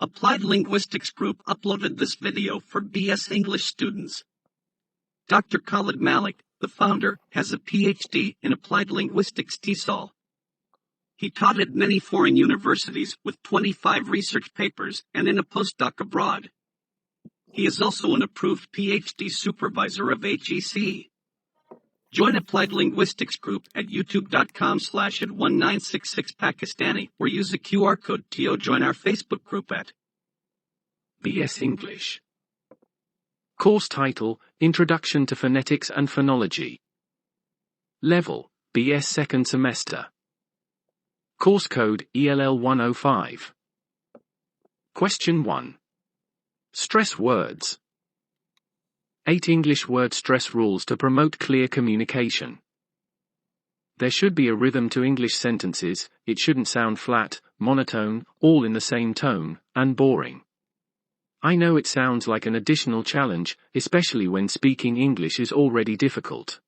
Applied Linguistics Group uploaded this video for BS English students. Dr. Khalid Malik, the founder, has a PhD in Applied Linguistics TESOL. He taught at many foreign universities with 25 research papers and in a postdoc abroad. He is also an approved PhD supervisor of HEC. Join Applied Linguistics Group at youtube.com/@1966Pakistani or use the QR code to join our Facebook group at BS English. Course title, Introduction to Phonetics and Phonology. Level, BS second semester. Course code, ELL 105. Question 1. Stress words. 8 English word stress rules to promote clear communication. There should be a rhythm to English sentences. It shouldn't sound flat, monotone, all in the same tone, and boring. I know it sounds like an additional challenge, especially when speaking English is already difficult.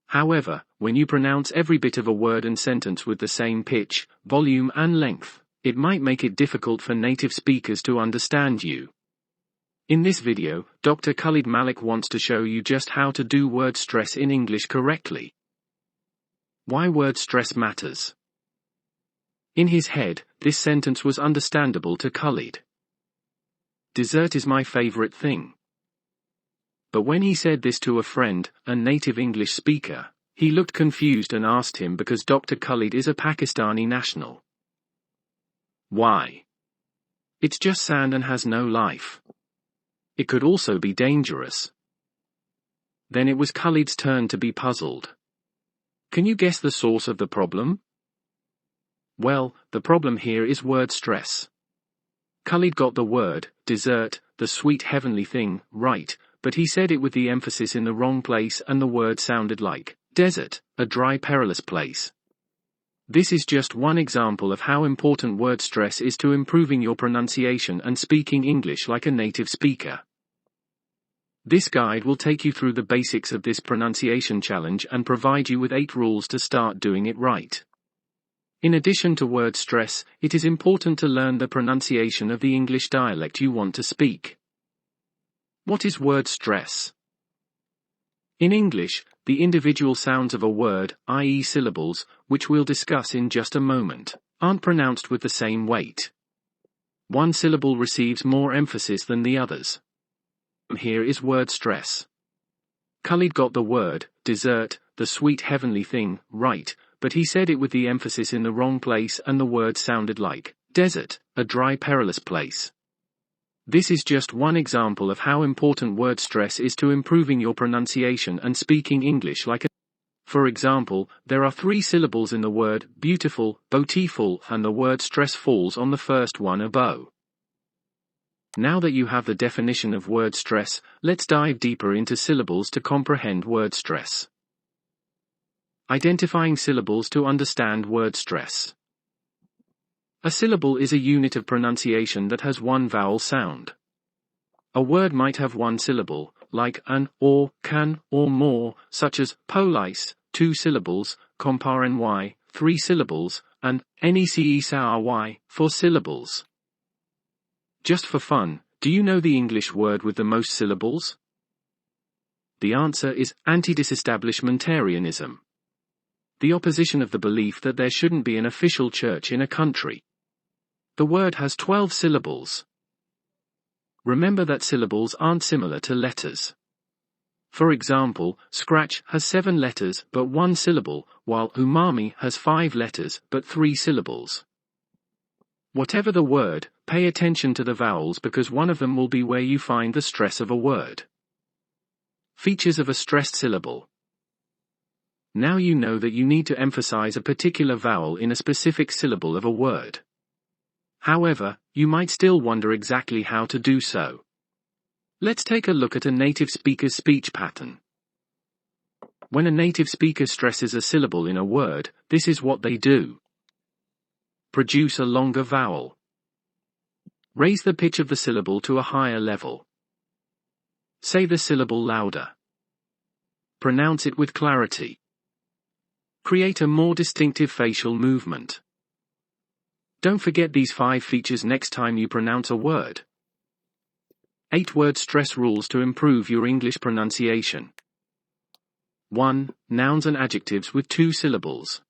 However, when you pronounce every bit of a word and sentence with the same pitch, volume and length, it might make it difficult for native speakers to understand you. In this video, Dr. Khalid Malik wants to show you just how to do word stress in English correctly. Why word stress matters. In his head, this sentence was understandable to Khalid. Dessert is my favorite thing. But when he said this to a friend, a native English speaker, he looked confused and asked him because Dr. Khalid is a Pakistani national. Why? It's just sand and has no life. It could also be dangerous. Then it was Khalid's turn to be puzzled. Can you guess the source of the problem? Well, the problem here is word stress. Khalid got the word, dessert, the sweet heavenly thing, right, but he said it with the emphasis in the wrong place and the word sounded like desert, a dry perilous place. This is just one example of how important word stress is to improving your pronunciation and speaking English like a native speaker. This guide will take you through the basics of this pronunciation challenge and provide you with 8 rules to start doing it right. In addition to word stress, it is important to learn the pronunciation of the English dialect you want to speak. What is word stress? In English, the individual sounds of a word, i.e. syllables, which we'll discuss in just a moment, aren't pronounced with the same weight. One syllable receives more emphasis than the others. Here is word stress. Khalid got the word, dessert, the sweet heavenly thing, right, but he said it with the emphasis in the wrong place and the word sounded like desert, a dry perilous place. This is just one example of how important word stress is to improving your pronunciation and speaking English like a... For example, there are 3 syllables in the word beautiful, beautiful, and the word stress falls on the first one, a bow. Now that you have the definition of word stress, let's dive deeper into syllables to comprehend word stress. Identifying syllables to understand word stress. A syllable is a unit of pronunciation that has one vowel sound. A word might have one syllable, like an, or, can, or more, such as police, 2 syllables, compare 3 syllables, and necessary, 4 syllables. Just for fun, do you know the English word with the most syllables? The answer is anti-disestablishmentarianism. The opposition of the belief that there shouldn't be an official church in a country. The word has 12 syllables. Remember that syllables aren't similar to letters. For example, scratch has 7 letters but 1 syllable, while umami has 5 letters but 3 syllables. Whatever the word, pay attention to the vowels because one of them will be where you find the stress of a word. Features of a stressed syllable. Now you know that you need to emphasize a particular vowel in a specific syllable of a word. However, you might still wonder exactly how to do so. Let's take a look at a native speaker's speech pattern. When a native speaker stresses a syllable in a word, this is what they do. Produce a longer vowel. Raise the pitch of the syllable to a higher level. Say the syllable louder. Pronounce it with clarity. Create a more distinctive facial movement. Don't forget these 5 features next time you pronounce a word. 8-word stress rules to improve your English pronunciation. 1. Nouns and adjectives with 2 syllables.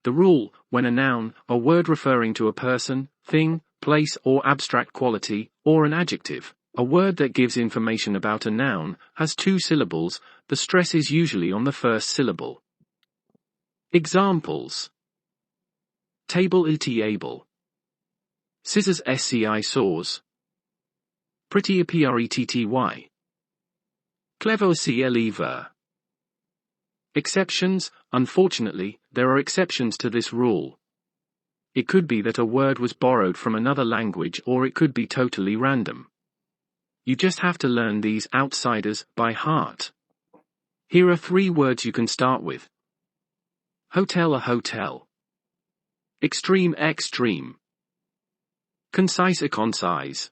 The rule: when a noun, a word referring to a person, thing, place or abstract quality, or an adjective, a word that gives information about a noun, has 2 syllables, the stress is usually on the first syllable. Examples: table able, scissors sci saws, pretty pretty, clever clever. Exceptions: unfortunately, there are exceptions to this rule. It could be that a word was borrowed from another language, or it could be totally random. You just have to learn these outsiders by heart. Here are 3 words you can start with. Hotel, a hotel. Extreme, extreme. Concise, a concise.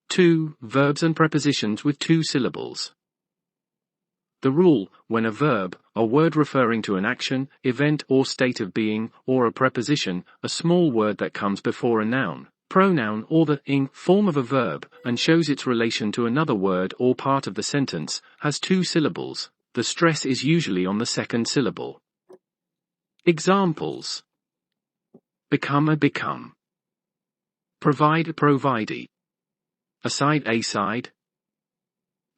2. Verbs and prepositions with 2 syllables. The rule: when a verb, a word referring to an action, event or state of being, or a preposition, a small word that comes before a noun, pronoun or the ing form of a verb, and shows its relation to another word or part of the sentence, has 2 syllables, the stress is usually on the second syllable. Examples: become, a become. Provide, a provide. Aside, a side.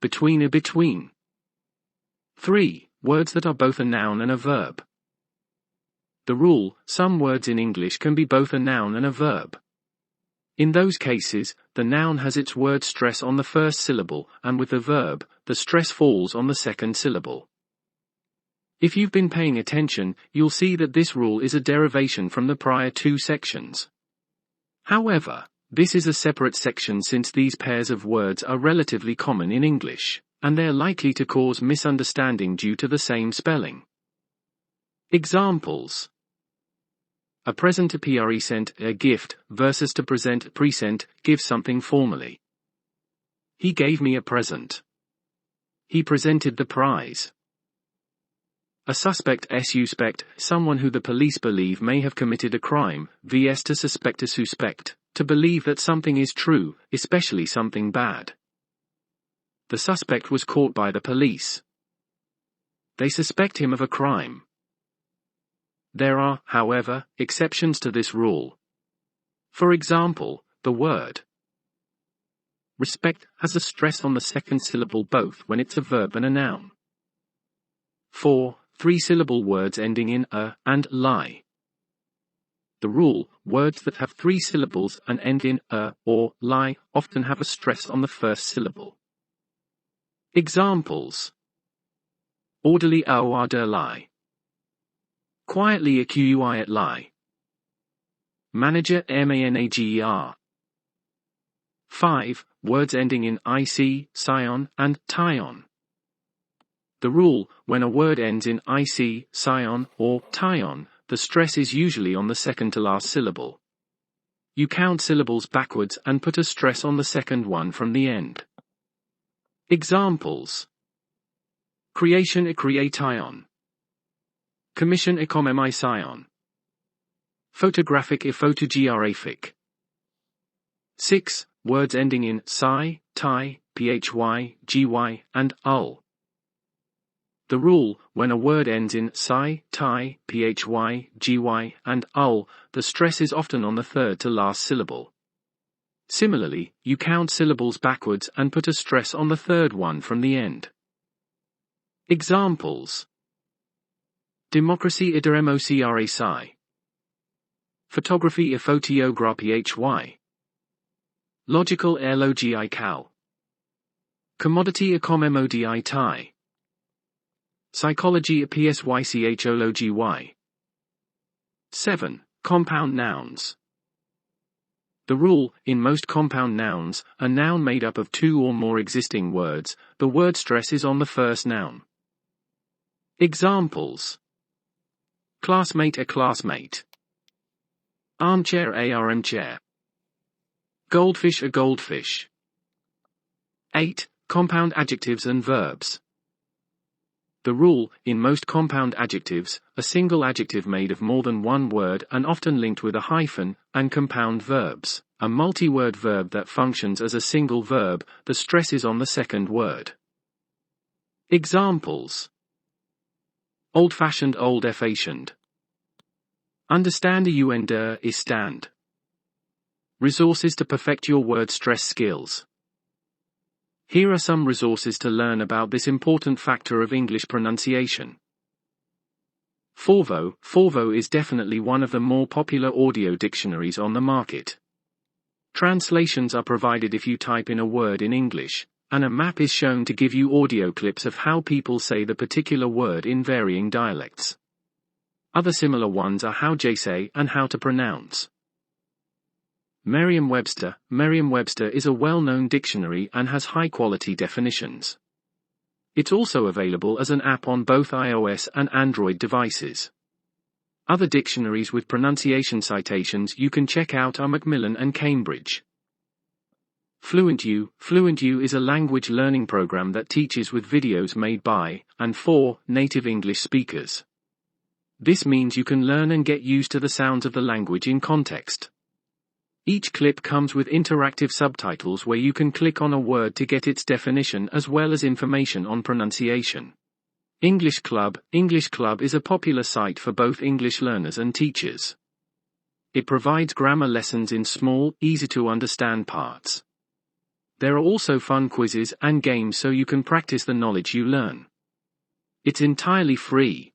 Between, a between. 3. Words that are both a noun and a verb. The rule: some words in English can be both a noun and a verb. In those cases, the noun has its word stress on the first syllable, and with the verb, the stress falls on the second syllable. If you've been paying attention, you'll see that this rule is a derivation from the prior 2 sections. However, this is a separate section since these pairs of words are relatively common in English, and they're likely to cause misunderstanding due to the same spelling. Examples: a present, a present, a gift, versus to present, present, give something formally. He gave me a present. He presented the prize. A suspect, suspect, someone who the police believe may have committed a crime, vs to suspect, a suspect, to believe that something is true, especially something bad. The suspect was caught by the police. They suspect him of a crime. There are, however, exceptions to this rule. For example, the word respect has a stress on the second syllable both when it's a verb and a noun. 4. 3-syllable words ending in a and lie. The rule: words that have 3 syllables and end in a or lie often have a stress on the first syllable. Examples: orderly, order lie. Quietly, a quiet lie. Manager, manager. 5. Words ending in ic, scion, and tion. The rule: when a word ends in ic, scion, or tion, the stress is usually on the second to last syllable. You count syllables backwards and put a stress on the second one from the end. Examples: creation, a creation. Commission, a commission. Photographic, a photographic. 6. Words ending in sci, ti, phy, gy, and ul. The rule: when a word ends in sci, ti, phy, gy, and ul, the stress is often on the third to last syllable. Similarly, you count syllables backwards and put a stress on the third one from the end. Examples: democracy, a democracy. Photography, a photography. Logical, logical. Commodity, a commodity. Psychology, a psychology. 7. Compound nouns. The rule: in most compound nouns, a noun made up of 2 or more existing words, the word stress is on the first noun. Examples: classmate, a classmate. Armchair, a armchair. Goldfish, a goldfish. 8. Compound adjectives and verbs. The rule: in most compound adjectives, a single adjective made of more than one word and often linked with a hyphen, and compound verbs, a multi-word verb that functions as a single verb, the stress is on the second word. Examples: old-fashioned, old-fashioned. Understand is stand. Resources to perfect your word stress skills. Here are some resources to learn about this important factor of English pronunciation. Forvo is definitely one of the more popular audio dictionaries on the market. Translations are provided if you type in a word in English, and a map is shown to give you audio clips of how people say the particular word in varying dialects. Other similar ones are how to say and how to pronounce. Merriam-Webster is a well-known dictionary and has high-quality definitions. It's also available as an app on both iOS and Android devices. Other dictionaries with pronunciation citations you can check out are Macmillan and Cambridge. FluentU is a language learning program that teaches with videos made by, and for, native English speakers. This means you can learn and get used to the sounds of the language in context. Each clip comes with interactive subtitles where you can click on a word to get its definition as well as information on pronunciation. English Club is a popular site for both English learners and teachers. It provides grammar lessons in small, easy-to-understand parts. There are also fun quizzes and games so you can practice the knowledge you learn. It's entirely free.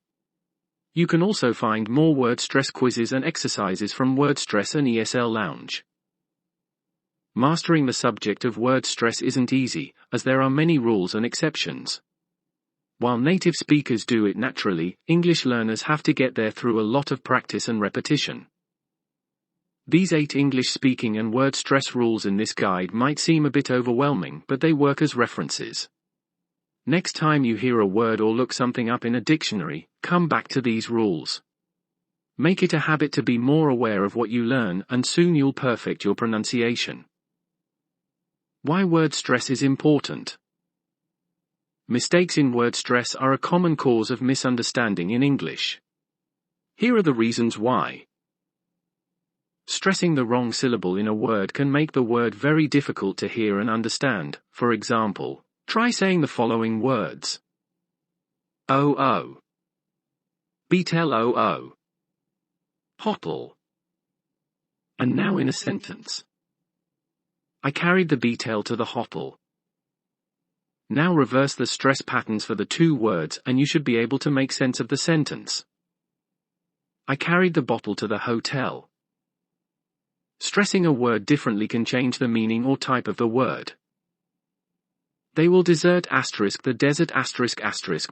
You can also find more word stress quizzes and exercises from WordStress and ESL Lounge. Mastering the subject of word stress isn't easy, as there are many rules and exceptions. While native speakers do it naturally, English learners have to get there through a lot of practice and repetition. These 8 English speaking and word stress rules in this guide might seem a bit overwhelming, but they work as references. Next time you hear a word or look something up in a dictionary, come back to these rules. Make it a habit to be more aware of what you learn, and soon you'll perfect your pronunciation. Why word stress is important. Mistakes in word stress are a common cause of misunderstanding in English. Here are the reasons why. Stressing the wrong syllable in a word can make the word very difficult to hear and understand. For example, try saying the following words. Beetle. Hottle. And now in a sentence. I carried the beetle to the hottle. Now reverse the stress patterns for the 2 words and you should be able to make sense of the sentence. I carried the bottle to the hotel. Stressing a word differently can change the meaning or type of the word. They will desert the desert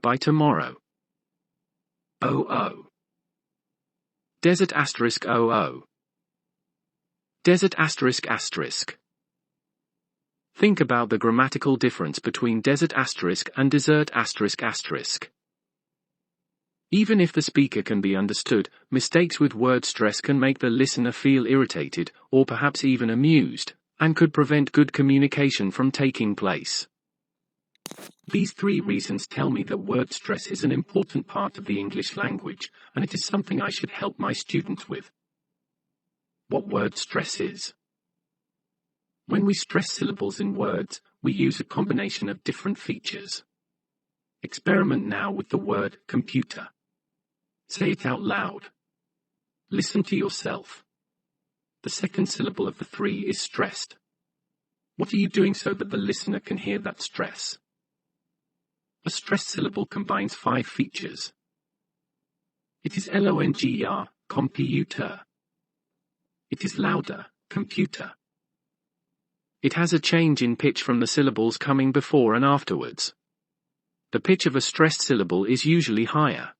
by tomorrow. Desert Desert Think about the grammatical difference between desert and dessert . Even if the speaker can be understood, mistakes with word stress can make the listener feel irritated, or perhaps even amused, and could prevent good communication from taking place. These 3 reasons tell me that word stress is an important part of the English language, and it is something I should help my students with. What word stress is. When we stress syllables in words, we use a combination of different features. Experiment now with the word computer. Say it out loud. Listen to yourself. The second syllable of the 3 is stressed. What are you doing so that the listener can hear that stress? A stressed syllable combines 5 features. It is longer, computer. It is louder, computer. It has a change in pitch from the syllables coming before and afterwards. The pitch of a stressed syllable is usually higher.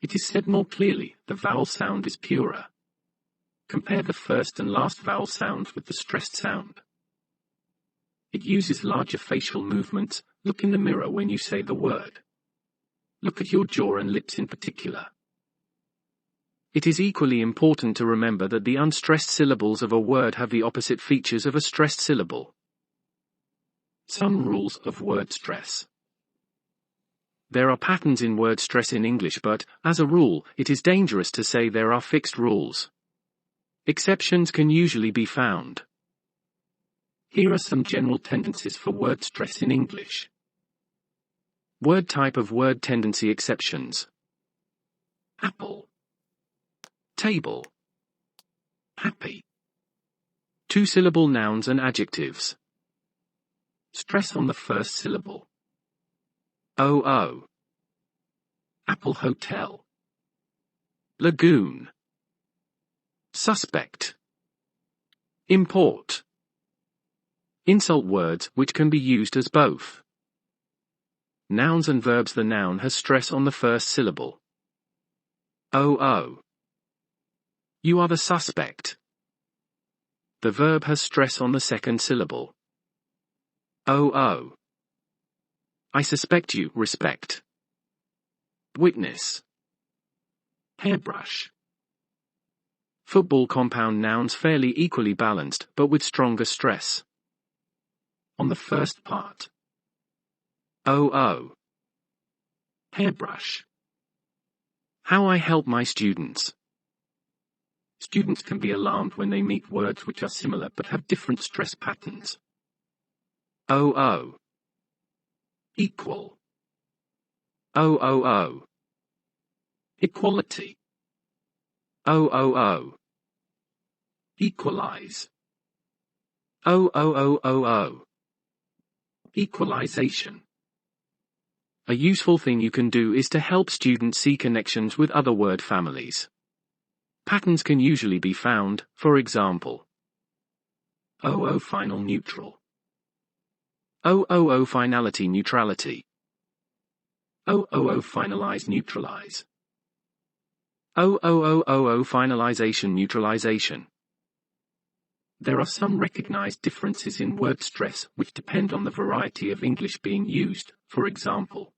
It is said more clearly, the vowel sound is purer. Compare the first and last vowel sounds with the stressed sound. It uses larger facial movements. Look in the mirror when you say the word. Look at your jaw and lips in particular. It is equally important to remember that the unstressed syllables of a word have the opposite features of a stressed syllable. Some rules of word stress. There are patterns in word stress in English, but, as a rule, it is dangerous to say there are fixed rules. Exceptions can usually be found. Here are some general tendencies for word stress in English. Word type of word tendency exceptions. Apple, Table. happy, Two-syllable nouns and adjectives. stress on the first syllable. Oh. Apple hotel, Lagoon. Suspect. Import. Insult words which can be used as both. Nouns and verbs. The noun has stress on the first syllable. Oh. You are the suspect. The verb has stress on the second syllable. Oh. I suspect you. Respect. Witness. hairbrush, Football. Compound nouns fairly equally balanced, but with stronger stress. on the first part. Oh. Hairbrush. How I help my students. Students can be alarmed when they meet words which are similar but have different stress patterns. Oh. Equal, Oh. equality, Oh. equalize, Oh. equalization. A useful thing you can do is to help students see connections with other word families. Patterns can usually be found, for example. OO final neutral, OO finality neutrality. OOO finalize neutralize, OO finalization neutralization. There are some recognized differences in word stress which depend on the variety of English being used, for example.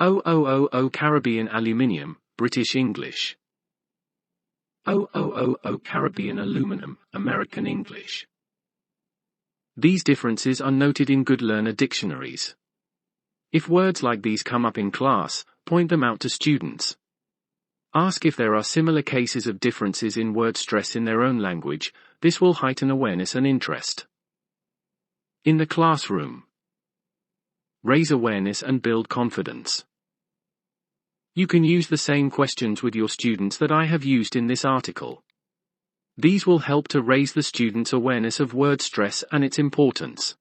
OO Caribbean aluminium, British English. OOO Caribbean aluminum, American English. These differences are noted in good learner dictionaries. If words like these come up in class, point them out to students. Ask if there are similar cases of differences in word stress in their own language. This will heighten awareness and interest. In the classroom. Raise awareness and build confidence. You can use the same questions with your students that I have used in this article. These will help to raise the students' awareness of word stress and its importance.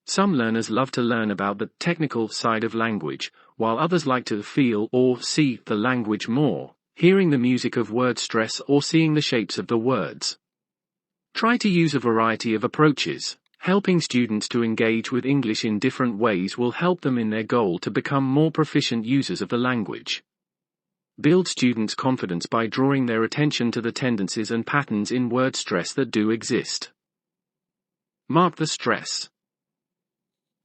Some learners love to learn about the technical side of language, while others like to feel or see the language more, hearing the music of word stress or seeing the shapes of the words. Try to use a variety of approaches. Helping students to engage with English in different ways will help them in their goal to become more proficient users of the language. Build students' confidence by drawing their attention to the tendencies and patterns in word stress that do exist. Mark the stress.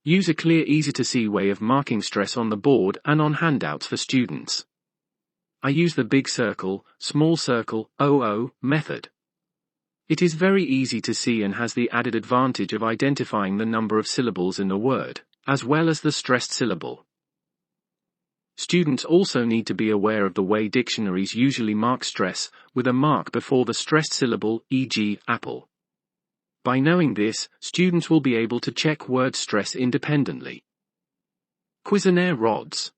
Use a clear, easy-to-see way of marking stress on the board and on handouts for students. I use the big circle, small circle, OO method. It is very easy to see and has the added advantage of identifying the number of syllables in the word, as well as the stressed syllable. Students also need to be aware of the way dictionaries usually mark stress, with a mark before the stressed syllable, e.g., apple. By knowing this, students will be able to check word stress independently. Cuisenaire rods.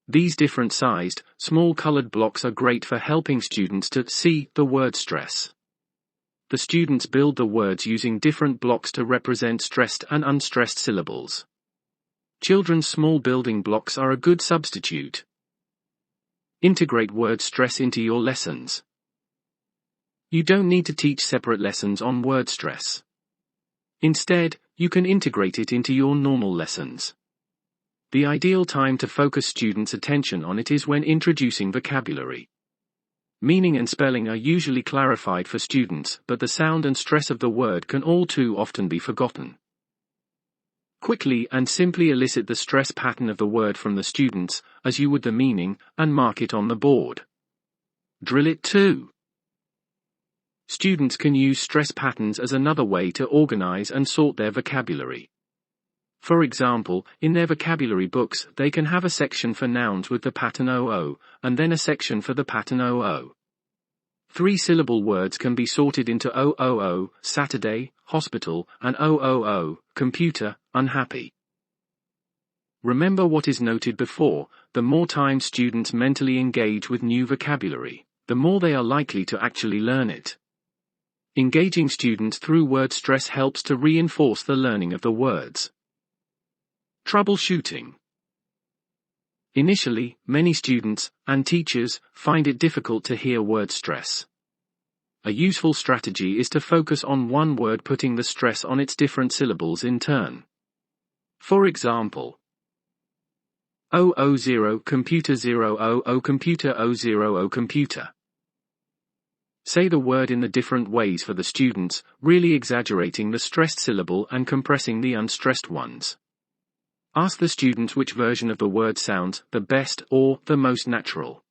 These different-sized, small colored blocks are great for helping students to see the word stress. The students build the words using different blocks to represent stressed and unstressed syllables. Children's small building blocks are a good substitute. Integrate word stress into your lessons. You don't need to teach separate lessons on word stress. Instead, you can integrate it into your normal lessons. The ideal time to focus students' attention on it is when introducing vocabulary. Meaning and spelling are usually clarified for students, but the sound and stress of the word can all too often be forgotten. Quickly and simply elicit the stress pattern of the word from the students, as you would the meaning, and mark it on the board. Drill it too. Students can use stress patterns as another way to organize and sort their vocabulary. For example, in their vocabulary books, they can have a section for nouns with the pattern OO, and then a section for the pattern OO. 3-syllable words can be sorted into OOO, Saturday, hospital, and OOO, computer, unhappy. Remember what is noted before: the more time students mentally engage with new vocabulary, the more they are likely to actually learn it. Engaging students through word stress helps to reinforce the learning of the words. Troubleshooting. Initially, many students and teachers find it difficult to hear word stress. A useful strategy is to focus on one word, putting the stress on its different syllables in turn. For example, 000 computer 000 computer 000 computer. Say the word in the different ways for the students, really exaggerating the stressed syllable and compressing the unstressed ones. Ask the students which version of the word sounds the best or the most natural.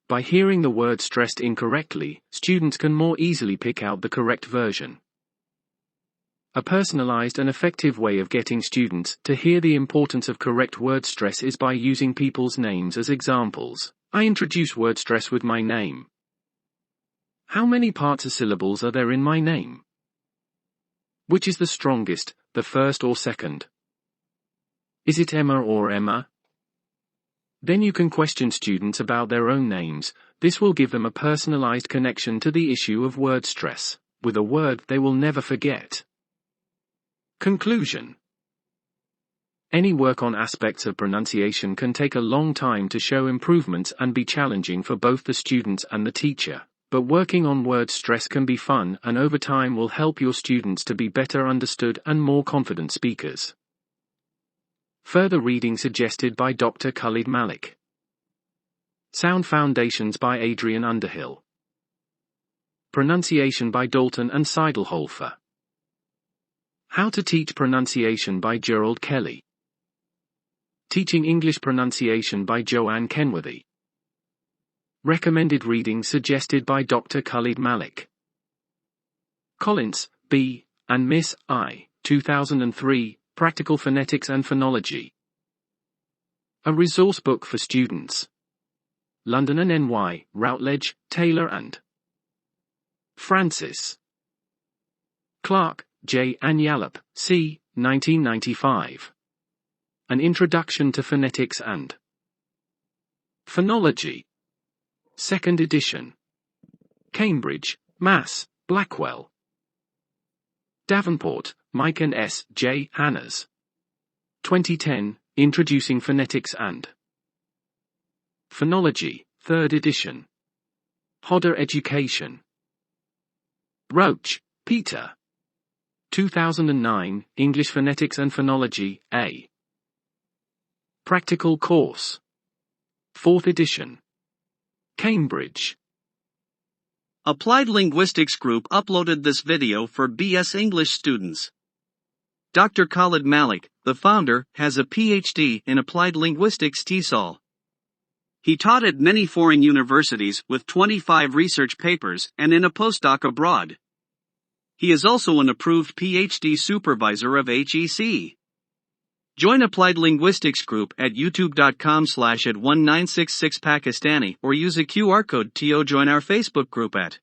By hearing the word stressed incorrectly, students can more easily pick out the correct version. A personalized and effective way of getting students to hear the importance of correct word stress is by using people's names as examples. I introduce word stress with my name. How many parts or syllables are there in my name? Which is the strongest, the first or second? Is it Emma or Emma? Then you can question students about their own names. This will give them a personalized connection to the issue of word stress, with a word they will never forget. Conclusion. Any work on aspects of pronunciation can take a long time to show improvements and be challenging for both the students and the teacher, but working on word stress can be fun and over time will help your students to be better understood and more confident speakers. Further reading suggested by Dr. Khalid Malik. Sound Foundations by Adrian Underhill. Pronunciation by Dalton and Seidelholfer. How to Teach Pronunciation by Gerald Kelly. Teaching English Pronunciation by Joanne Kenworthy. Recommended reading suggested by Dr. Khalid Malik. Collins, B., and Miss I., 2003, Practical Phonetics and Phonology. A resource book for students. London and NY, Routledge, Taylor and Francis. Clark, J. and Yallop, C., 1995. An Introduction to Phonetics and Phonology. 2nd edition. Cambridge, Mass., Blackwell. Davenport, Mike and S. J. Hanners. 2010, Introducing Phonetics and Phonology, 3rd edition. Hodder Education. Roach, Peter. 2009, English Phonetics and Phonology, A. Practical Course. 4th edition. Cambridge. Applied Linguistics Group uploaded this video for BS English students. Dr. Khalid Malik, the founder, has a PhD in Applied Linguistics TESOL. He taught at many foreign universities with 25 research papers and in a postdoc abroad. He is also an approved PhD supervisor of HEC. Join Applied Linguistics Group at youtube.com/@1966Pakistani or use a QR code to join our Facebook group at